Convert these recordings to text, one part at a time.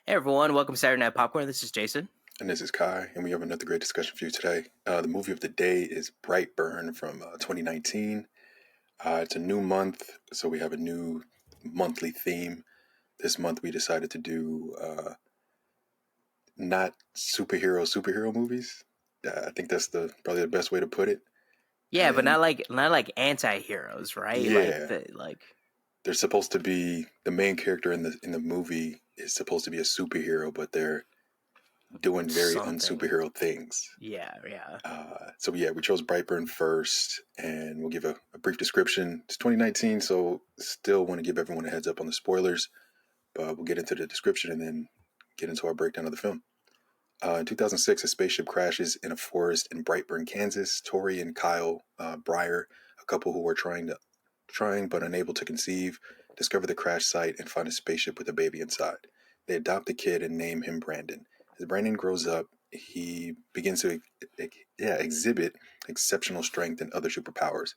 Hey everyone, welcome to Saturday Night Popcorn. This is Jason. And this is Kai, and we have another great discussion for you today. The movie of the day is Brightburn from 2019. It's a new month, so we have a new monthly theme. This month we decided to do not superhero movies. I think that's probably the best way to put it. Yeah, but And not like anti-heroes, right? yeah, Like they're supposed to be the main character in the movie is supposed to be a superhero, but they're doing very something. unsuperhero things. Yeah. So yeah, we chose Brightburn first, and we'll give a brief description. It's 2019, so still want to give everyone a heads up on the spoilers, but we'll get into the description and then get into our breakdown of the film. In 2006, a spaceship crashes in a forest in Brightburn, Kansas. Tori and Kyle Breyer, a couple who were trying but unable to conceive, discover the crash site and find a spaceship with a baby inside. They adopt the kid and name him Brandon. As Brandon grows up, he begins to exhibit exceptional strength and other superpowers.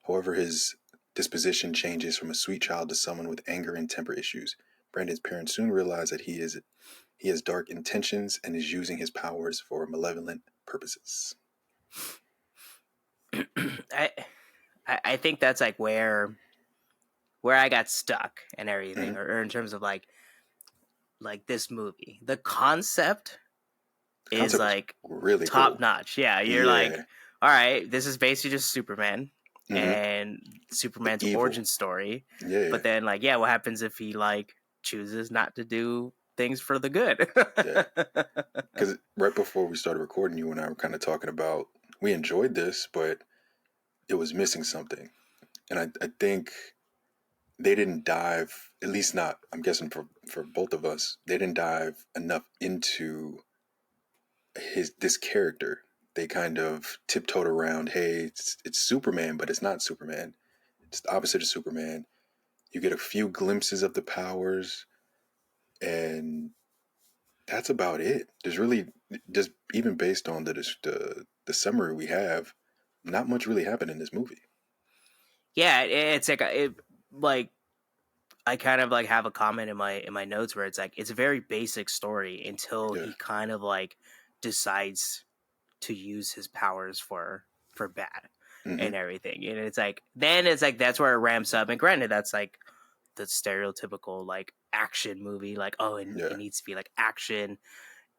However, his disposition changes from a sweet child to someone with anger and temper issues. Brandon's parents soon realize that he has dark intentions and is using his powers for malevolent purposes. I I think that's like where I got stuck and everything, Mm-hmm. or in terms of like this movie. The concept The is concept was like really top cool. notch. Yeah, you're like, Yeah. all right, this is basically just Superman Mm-hmm. and But Superman's evil. origin story. Yeah. But then like, yeah, what happens if he like chooses not to do things for the good? Yeah. Because right before we started recording, you and I were kind of talking about we enjoyed this, but it was missing something. And I think they didn't dive, at least not, I'm guessing for both of us, they didn't dive enough into this character. They kind of tiptoed around, hey, it's Superman, but it's not Superman. It's the opposite of Superman. You get a few glimpses of the powers, and that's about it. There's really just even based on the summary we have, not much really happened in this movie. Yeah, it's like like I kind of like have a comment in my notes where it's like it's a very basic story until Yeah. he kind of like decides to use his powers for bad Hmm. and everything. And it's like then it's like that's where it ramps up. And granted, that's like the stereotypical like action movie, like oh, it Yeah. needs to be like action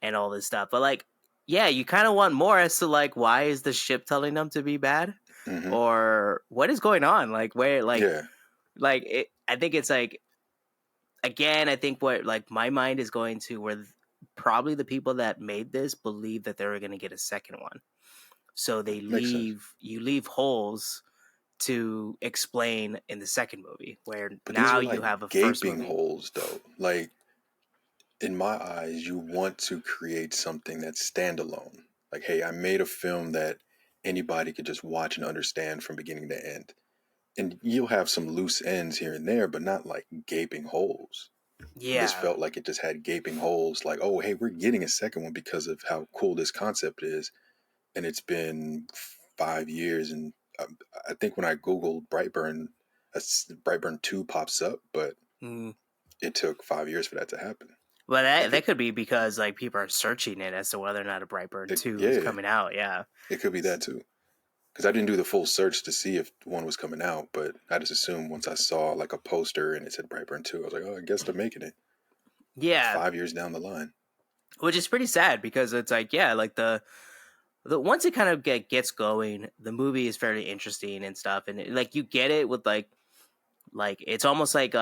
and all this stuff. But like, yeah, you kind of want more as to like why is the ship telling them to be bad, Hmm. or what is going on? Like where Yeah. like it, I think it's like again, I think what like my mind is going to where probably the people that made this believe that they were going to get a second one, so they Makes sense. leave holes to explain in the second movie where But these now are you like have a first gaping movie. holes, though. Like in my eyes, you want to create something that's standalone. Like, hey, I made a film that anybody could just watch and understand from beginning to end. And you'll have some loose ends here and there, but not like gaping holes. This Yeah, felt like it just had gaping holes. Like, oh, hey, we're getting a second one because of how cool this concept is, and it's been 5 years. And I think when I googled Brightburn, Brightburn 2 pops up, but mm. it took 5 years for that to happen. Well, Like that could be because like people are searching it as to whether or not a Brightburn 2 is yeah, coming out. Yeah. it could be that too. Because I didn't do the full search to see if one was coming out, but I just assumed once I saw like a poster and it said Brightburn 2, I was like, oh, I guess they're making it Yeah, 5 years down the line. which is pretty sad because it's like yeah, like the once it kind of gets going, the movie is fairly interesting and stuff, and like you get it with like it's almost like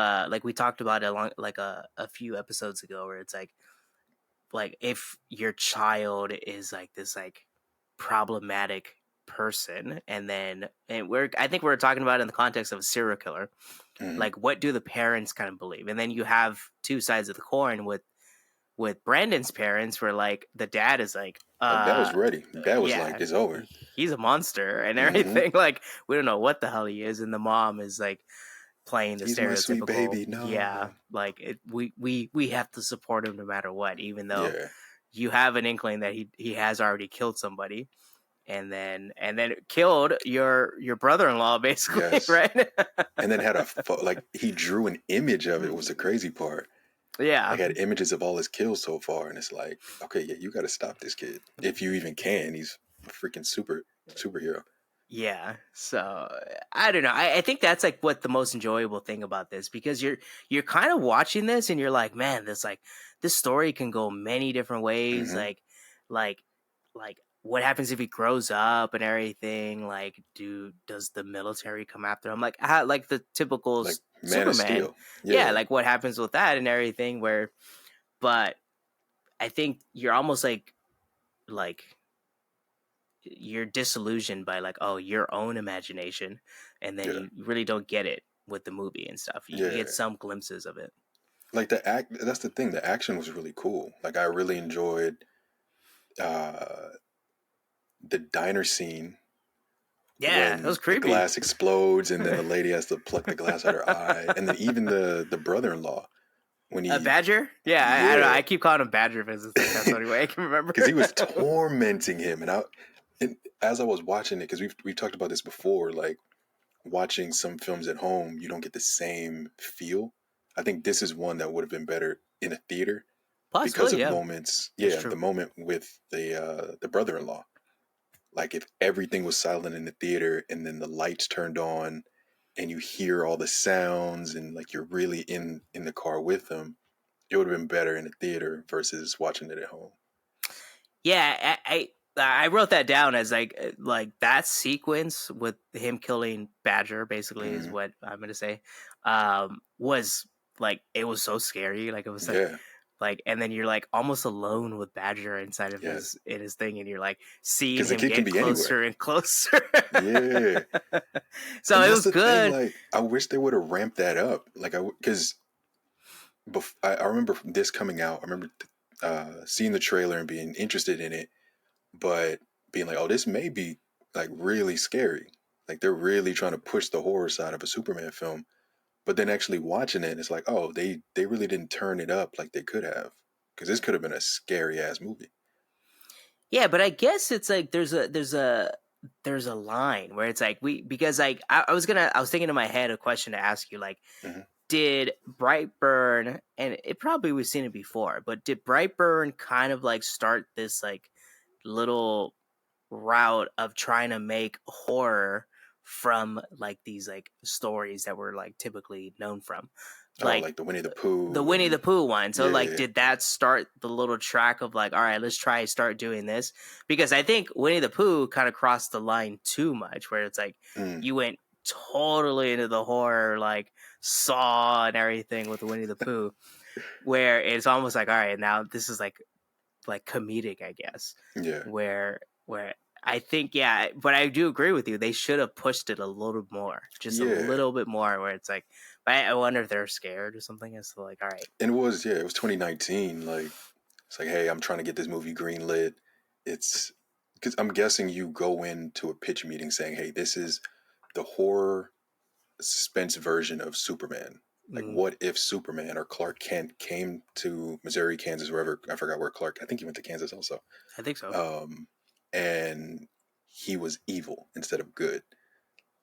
we talked about it along like a few episodes ago where it's like if your child is like this like problematic person and we're I think we're talking about it in the context of a serial killer, Hmm. like what do the parents kind of believe, and then you have two sides of the coin with Brandon's parents where like the dad is like Oh, Dad was ready. Dad was like, yeah, it's over. he's a monster and Hmm. everything. Like we don't know what the hell he is, and the mom is like playing the He's my sweet stereotypical baby. yeah, No. like we have to support him no matter what, even though Yeah. you have an inkling that he has already killed somebody and then killed your brother-in-law basically, Yes. right? And then had like he drew an image of it was the crazy part. Yeah. Like had images of all his kills so far, and it's like, okay, yeah, you got to stop this kid if you even can. He's a freaking superhero. Yeah. So I don't know. I think that's like what the most enjoyable thing about this, because you're kind of watching this and you're like, man, this story can go many different ways. Hmm. Like like what happens if he grows up and everything? Like, does the military come after him? Like how, like the typical Like Man of Superman. Steel. Yeah, Yeah, like what happens with that and everything, where but I think you're almost like you're disillusioned by like, oh, your own imagination, and then yeah, you really don't get it with the movie and stuff. You get yeah. some glimpses of it. Like the act. That's the thing. The action was really cool. Like I really enjoyed uh, the diner scene Yeah, that was when the creepy. glass explodes and then the lady has to pluck the glass out her eye, and then even the brother-in-law when A he, badger? Yeah, I don't know. yeah, I keep calling him badger because it's like that's the only way I can remember. because he was tormenting him, and as I was watching it, because we've talked about this before, like watching some films at home, you don't get the same feel. I think this is one that would have been better in a theater because Possibly, of yeah, moments. that's Yeah, the true. moment with the brother-in-law. Like if everything was silent in the theater and then the lights turned on and you hear all the sounds and like you're really in the car with them, it would have been better in the theater versus watching it at home. Yeah, I wrote that down as like that sequence with him killing Badger, basically, is Hmm. what I'm gonna say. Was like, it was so scary. Like it was Yeah, like, and then you're like almost alone with Badger inside of yeah, his thing, and you're like seeing because the him kid can get be anywhere. closer and closer. Yeah, So and it that's was the thing. good. Like I wish they would have ramped that up. Like because I remember this coming out. I remember seeing the trailer and being interested in it, but being like, "Oh, this may be like really scary. Like they're really trying to push the horror side of a Superman film." But then actually watching it, it's like, "Oh, they really didn't turn it up like they could have, because this could have been a scary ass movie." Yeah, but I guess it's like there's a line where it's like, because like I was thinking in my head a question to ask you, like, Hmm. did Brightburn, and it probably we've seen it before, but did Brightburn kind of like start this like little route of trying to make horror from like these like stories that were like typically known from, Oh, like like the Winnie the the Pooh Winnie the and Pooh one. So like, yeah, did that start the little track of like, all right, let's start doing this? Because I think Winnie the Pooh kind of crossed the line too much, where it's like mm, you went totally into the horror, like Saw and everything with Winnie the Pooh, where it's almost like, all right, now this is like comedic, I guess, yeah, where I think, yeah, but I do agree with you. They should have pushed it a little more, just a yeah. little bit more, where it's like, I wonder if they're scared or something. It's like, all right. And it was 2019. Like it's like, hey, I'm trying to get this movie greenlit. It's because I'm guessing you go into a pitch meeting saying, hey, this is the horror suspense version of Superman. Like, Mm, what if Superman or Clark Kent came to Missouri, Kansas, wherever, I forgot where Clark, I think he went to Kansas also, I think so. um, and he was evil instead of good.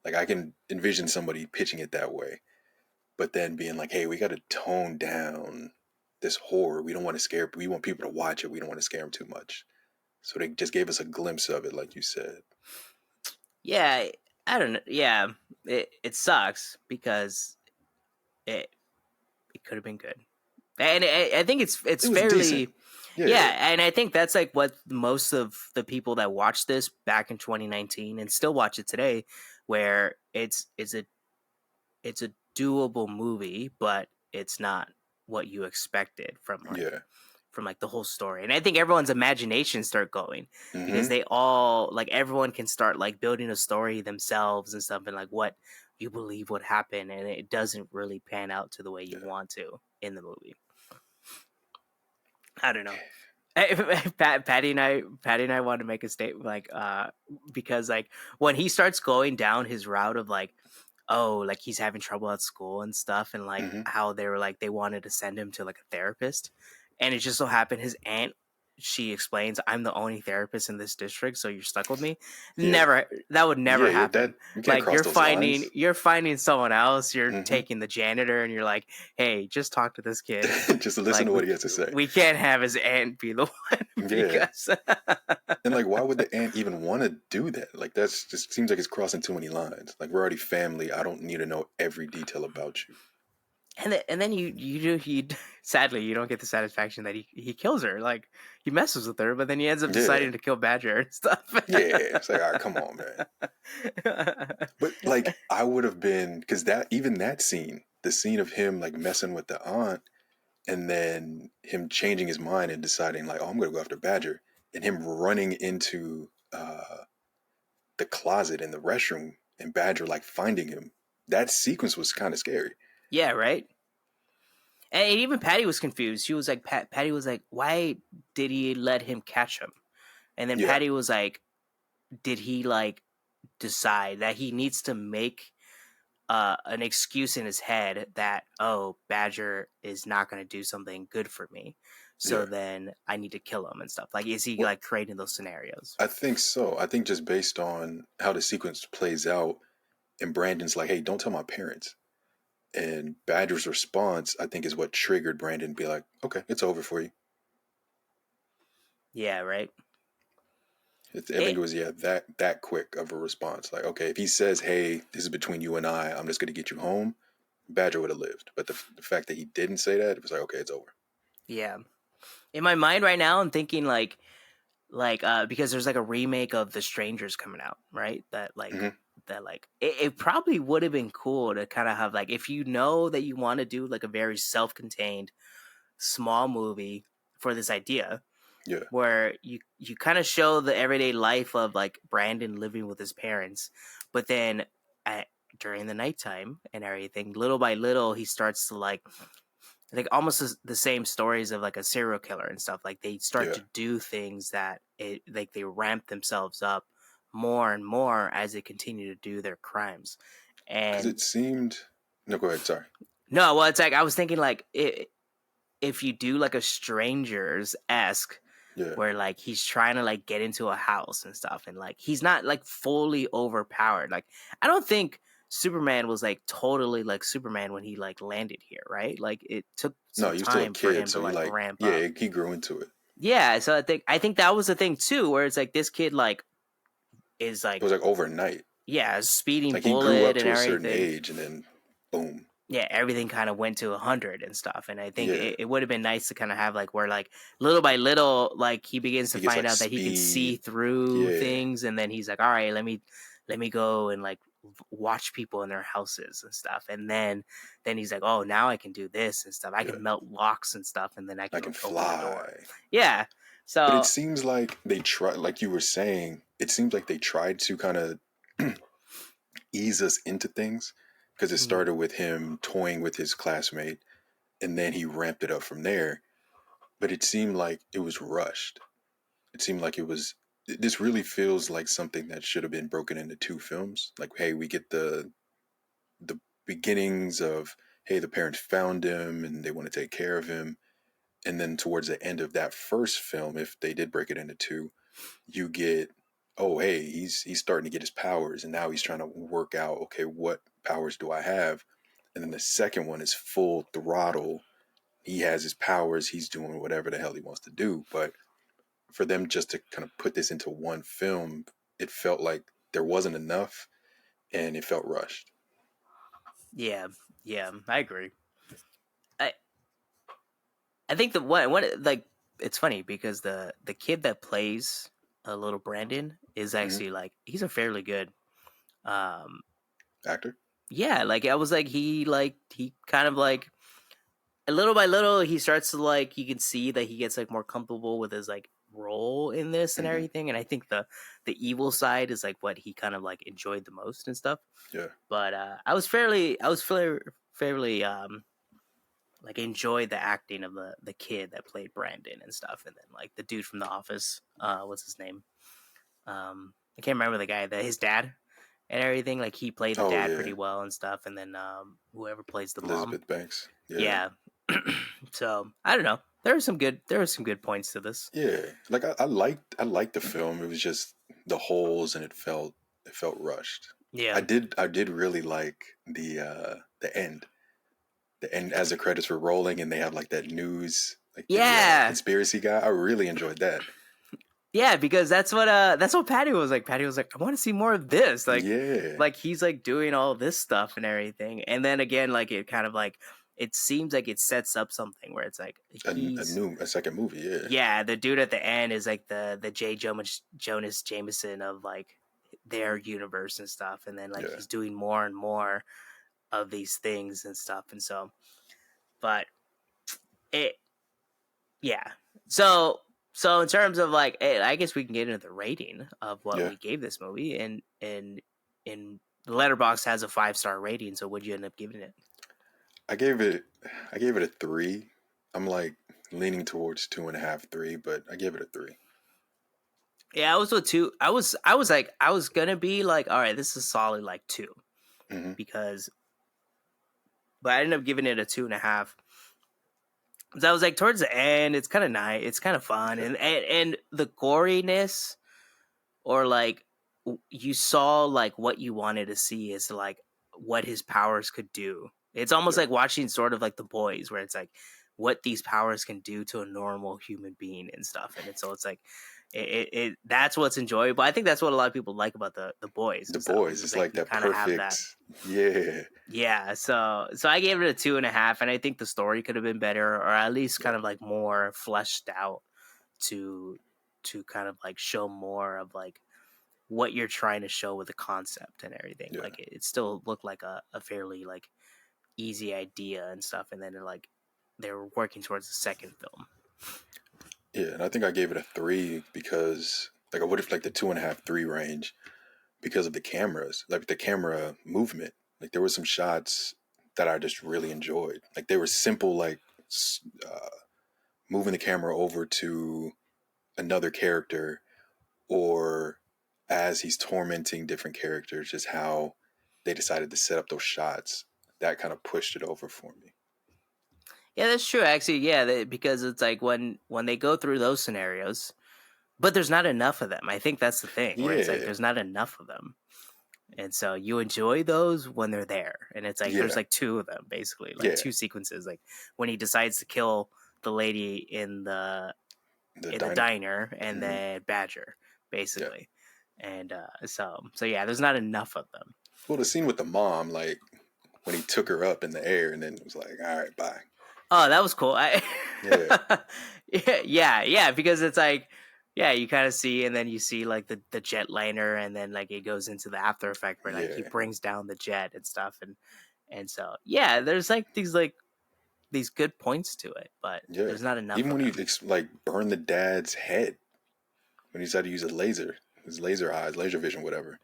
Like, I can envision somebody pitching it that way, but then being like, hey, we got to tone down this horror. We don't want to scare, we want people to watch it. We don't want to scare them too much. So they just gave us a glimpse of it, like you said. Yeah, I don't know. Yeah, it sucks because it it could have been good, and I think it's It was decent. fairly. Yeah. Yeah, and I think that's like what most of the people that watched this back in 2019 and still watch it today, where it's a doable movie, but it's not what you expected Yeah. from like the whole story. And I think everyone's imagination start going, because Mm-hmm. they all like, everyone can start like building a story themselves and stuff, and like what you believe would happen, and it doesn't really pan out to the way you Yeah. want to in the movie. I don't know. Patty and I wanted to make a statement, like, because like when he starts going down his route of like, oh, like he's having trouble at school and stuff, and like Mm-hmm. how they were like, they wanted to send him to like a therapist, and it just so happened his aunt she explains, I'm the only therapist in this district, so you're stuck with me. Yeah, Never, that would never yeah, happen. that you can't Like cross those lines. you're finding someone else. You're Hmm. taking the janitor, and you're like, hey, just talk to this kid. Just to listen Like to what he has to say. we can't have his aunt be the one Yeah, because and like, why would the aunt even want to do that? Like, that's just seems like it's crossing too many lines. Like, we're already family. I don't need to know every detail about you. and then you sadly you don't get the satisfaction that he kills her. Like he messes with her, but then he ends up Yeah, deciding to kill Badger and stuff. yeah. It's like, all right, come on, man. But like, I would have been because that even that scene, the scene of him like messing with the aunt, and then him changing his mind and deciding like, oh, I'm gonna go after Badger, and him running into the closet in the restroom, and Badger like finding him. That sequence was kind of scary. Yeah, right. And even Patty was confused. She was like, Patty was like, why did he let him catch him? And then Yeah, Patty was like, did he like decide that he needs to make an excuse in his head that, oh, Badger is not going to do something good for me, so yeah. then I need to kill him and stuff. Like, is he Well, like creating those scenarios? I think so. I think just based on how the sequence plays out, and Brandon's like, "Hey, don't tell my parents." And Badger's response, I think, is what triggered Brandon to be like, "Okay, it's over for you." Yeah, right. I think it was that quick of a response. Like, okay, if he says, "Hey, this is between you and I'm just going to get you home," Badger would have lived. But the fact that he didn't say that, it was like, okay, it's over. Yeah. In my mind right now, I'm thinking because there's like a remake of The Strangers coming out, right? Hmm. It probably would have been cool to kind of have like, if you know that you want to do like a very self-contained small movie for this idea Yeah, where you kind of show the everyday life of like Brandon living with his parents, but then at during the nighttime and everything, little by little he starts to like almost the same stories of like a serial killer and stuff. Like they start yeah. to do things that like they ramp themselves up more and more as they continue to do their crimes. Because And it seemed. No, go ahead. Sorry. no, well, it's like I was thinking like if you do like a strangers esque Yeah, where like he's trying to like get into a house and stuff and like he's not like fully overpowered. Like I don't think Superman was like totally like Superman when he like landed here, right? Like it took no, some he was still a time for kid, him to so he like like, ramp up. yeah, he grew into it. Yeah, so I think that was the thing too, where it's like this kid like is It like was like overnight. yeah, speeding Like he grew bullet up and to a certain everything. age, and then boom. Yeah, everything kind of went to 100 and stuff. And I think Yeah, it would have been nice to kind of have like where like little by little, like he begins to he gets find like out that he can see speed. through Yeah, things, and then he's like, all right, let me go and like watch people in their houses and stuff. And then he's like, oh, now I can do this and stuff. I yeah. can melt locks and stuff, and then I I can can open the door. fly. Yeah. But it So seems like they try, like you were saying, it seems like they tried to kind of ease us into things because it mm, started with him toying with his classmate, and then he ramped it up from there. But it seemed like it was rushed. It seemed like it was. This really feels like something that should have been broken into two films. Like, hey, we get the beginnings of, hey, the parents found him and they want to take care of him, and then towards the end of that first film, if they did break it into two, you get, oh, hey, he's starting to get his powers, and now he's trying to work out, okay, what powers do I have? And then the second one is full throttle. He has his powers, he's doing whatever the hell he wants to do. But for them just to kind of put this into one film, it felt like there wasn't enough, and it felt rushed. yeah, yeah, I agree. I I think the one like it's funny because the kid that plays a little Brandon is Hmm. actually like he's a fairly good um Actor. yeah, like I was like he kind of like little by little he starts to like you can see that he gets like more comfortable with his like role in this and Hmm. everything. And I think the evil side is like what he kind of like enjoyed the most and stuff. Yeah. But I was fairly like enjoyed the acting of the kid that played Brandon and stuff. And then like the dude from The Office, what's his name? I can't remember the guy that his dad and everything. Like he played the Oh dad yeah. pretty well and stuff. And then whoever plays the mom, Elizabeth Banks. Yeah. yeah. So I don't know. there were some good points to this. Yeah, like I liked the film. It was just the holes, and it felt rushed. Yeah. I did really like the end. The end as the credits were rolling, and they have like that news, like the Yeah. conspiracy guy. I really enjoyed that. Yeah, because that's what Patty was like. Patty was like, I want to see more of this. Yeah, Like he's like doing all this stuff and everything. And then again, like it kind of like it seems like it sets up something where it's like he's a second movie. Yeah, yeah, the dude at the end is like the Jonas Jameson of like their universe and stuff. And then like yeah, he's doing more and more of these things and stuff. And so but it yeah. So so in terms of like, I guess we can get into the rating of what yeah. we gave this movie, and in the Letterbox has a 5-star rating. So what'd you end up giving it? I gave it I gave it a 3. I'm like leaning towards 2.5, 3, but I gave it a 3. Yeah, I was with 2. I was gonna be like, all right, this is solid like 2 Hmm. because, but I ended up giving it a 2.5. So I was like, towards the end, it's kind of nice, it's kind of fun, Yeah, and the goriness, or like you saw like what you wanted to see is like what his powers could do. It's almost yeah, like watching sort of like The Boys, where it's like what these powers can do to a normal human being and stuff. And so it's like that's what's enjoyable. I think that's what a lot of people like about the Boys The and stuff. Is Boys. it's It's like like you that kind of have that. perfect. Yeah, Yeah, so I gave it a 2.5, and I think the story could have been better, or at least yeah, kind of like more fleshed out to kind of like show more of like what you're trying to show with the concept and everything. yeah, Like it still looked like a fairly like easy idea and stuff, and then they were working towards the second film. yeah. And I think I gave it a 3 because like I would have like the 2.5, 3 range because of the cameras, like the camera movement. Like there were some shots that I just really enjoyed. Like they were simple, like uh, moving the camera over to another character, or as he's tormenting different characters, just how they decided to set up those shots. That kind of pushed it over for me. Yeah, that's true. Actually, yeah, because it's like when they go through those scenarios, but there's not enough of them. I think that's the thing where it's like Yeah, there's not enough of them. And so you enjoy those when they're there. And it's like there's yeah, like 2 of them basically, like yeah. 2 sequences, like when he decides to kill the lady The in the diner. diner, and Hmm. then Badger, Yeah. basically. And so yeah, there's not enough of them. Well, the scene with the mom, like when he took her up in the air and then it was like, all right, bye. Oh, that was cool. Yeah, Yeah, because it's like, yeah, you kind of see, and then you see like the jetliner, and then like it goes into the after effect where like he yeah, brings down the jet and stuff, and so yeah, there's like these good points to it, but yeah. there's not enough Even of when he them. like burned the dad's head, when he decided to use his laser eyes, laser vision, whatever,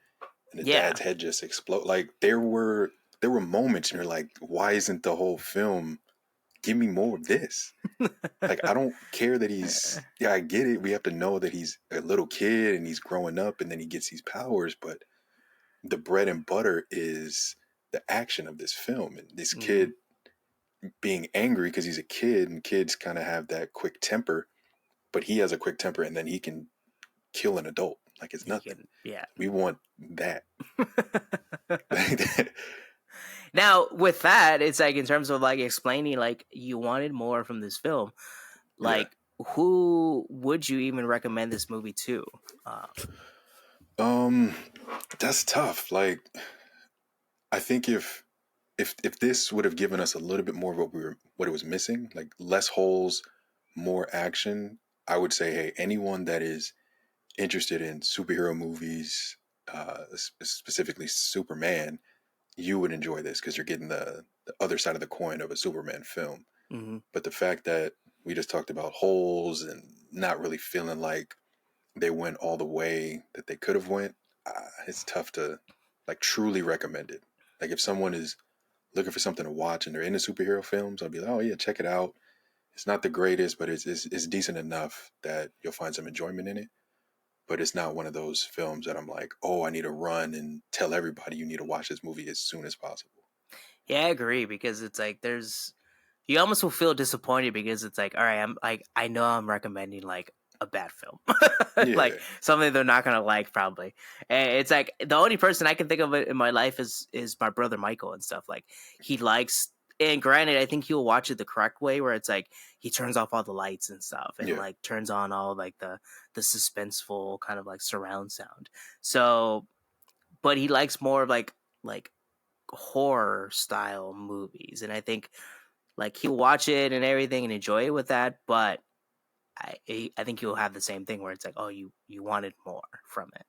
and the Yeah. dad's head just explode. Like there were moments, and you're like, why isn't the whole film? Give me more of this. Like I don't care that he's, yeah, I get it. We have to know that he's a little kid and he's growing up and then he gets these powers, but the bread and butter is the action of this film, and this Hmm. kid being angry because he's a kid, and kids kind of have that quick temper, but he has a quick temper and then he can kill an adult like it's He nothing. can, yeah. We want that. Now, with that, it's like in terms of like explaining, like you wanted more from this film, Yeah. like who would you even recommend this movie to? Uh, Um, that's tough. Like I think if this would have given us a little bit more of what it was missing, like less holes, more action, I would say, hey, anyone that is interested in superhero movies, specifically Superman, you would enjoy this because you're getting the other side of the coin of a Superman film. mhm. But the fact that we just talked about holes and not really feeling like they went all the way that they could have went, it's tough to like truly recommend it. Like if someone is looking for something to watch and they're into superhero films, I'll be like, oh yeah, check it out. It's not the greatest, but it's decent enough that you'll find some enjoyment in it. But it's not one of those films that I'm like, oh, I need to run and tell everybody you need to watch this movie as soon as possible. Yeah, I agree, because it's like you almost will feel disappointed because it's like, all right, I'm like, I know I'm recommending like a bad film, like Yeah, something they're not gonna like probably. And it's like the only person I can think of it in my life is my brother Michael and stuff. Like he likes, and granted, I think he'll watch it the correct way, where it's like he turns off all the lights and stuff, and yeah, like turns on all like the suspenseful kind of like surround sound. So, but he likes more of like horror style movies, and I think like he'll watch it and everything and enjoy it with that, but I think he'll have the same thing where it's like, oh, you wanted more from it,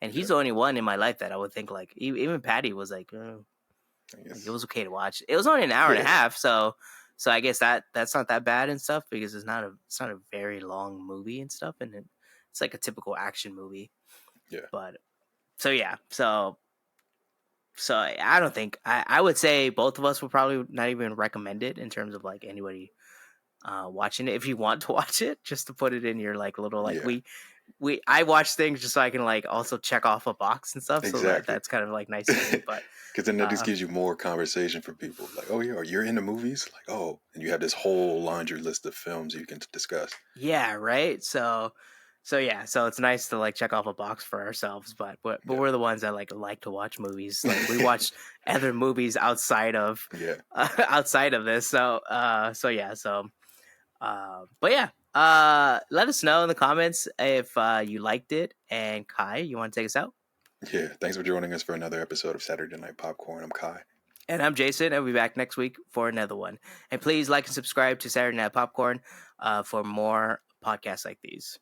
and yeah. he's the only one in my life that I would think like even Patty was like, I like it guess. was okay to watch. It was only an hour and a Yeah, half, so I guess that's not that bad and stuff because it's not a very long movie and stuff, and it's like a typical action movie. yeah, But so yeah, so I don't think I would say both of us would probably not even recommend it in terms of like anybody watching it if you want to watch it, just to put it in your like little like yeah. we I watch things just so I can like also check off a box and stuff, so Exactly. that's kind of like nice to me. But Because then that just uh gives you more conversation for people. Like, oh yeah, you're into movies. Like, oh, and you have this whole laundry list of films you can discuss. yeah, right. So yeah, so it's nice to like check off a box for ourselves, but Yeah, we're the ones that like to watch movies. Like we watch other movies outside of yeah, outside of this. So yeah, but yeah, let us know in the comments if you liked it. And Kai, you want to take us out? yeah. Thanks for joining us for another episode of Saturday Night Popcorn. I'm Kai. And I'm Jason. I'll be back next week for another one. And please like and subscribe to Saturday Night Popcorn for more podcasts like these.